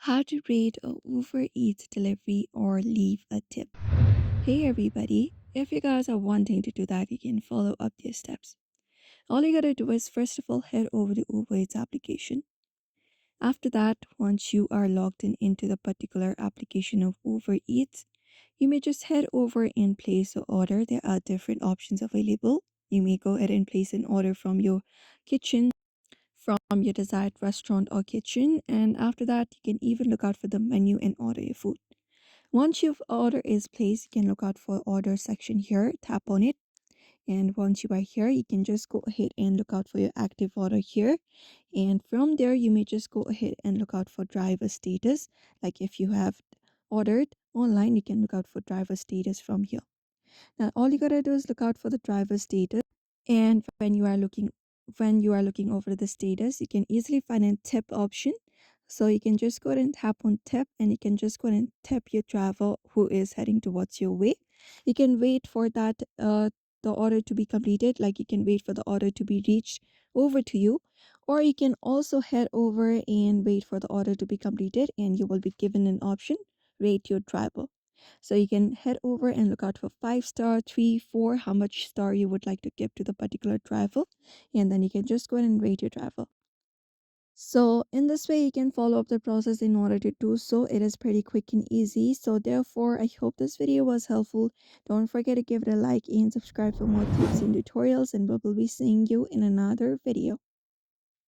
How to rate a Uber Eats delivery or leave a tip. Hey everybody, if you guys are wanting to do that, you can follow up these steps. All you gotta do is first of all head over to Uber Eats application. After that, once you are logged in into the particular application of Uber Eats, you may just head over and place an order. There are different options available. You may go ahead and place an order from your kitchen, from your desired restaurant or kitchen, and after that you can even look out for the menu and order your food. Once your order is placed, you can look out for order section here, tap on it, and once you are here you can just go ahead and look out for your active order here, and from there you may just go ahead and look out for driver status. Like if you have ordered online, you can look out for driver status from here. Now all you gotta do is look out for the driver status, and when you are looking over the status, you can easily find a tip option. So you can just go ahead and tap on tip, and you can just go ahead and tip your driver who is heading towards your way. You can wait for that the order to be completed, like you can wait for the order to be reached over to you, or you can also head over and wait for the order to be completed, and you will be given an option, rate your driver. So you can head over and look out for 5 star, 3, 4, how much star you would like to give to the particular driver, and then you can just go ahead and rate your driver. So in this way, you can follow up the process. In order to do so, it is pretty quick and easy. So therefore, I hope this video was helpful. Don't forget to give it a like and subscribe for more tips and tutorials, and we will be seeing you in another video.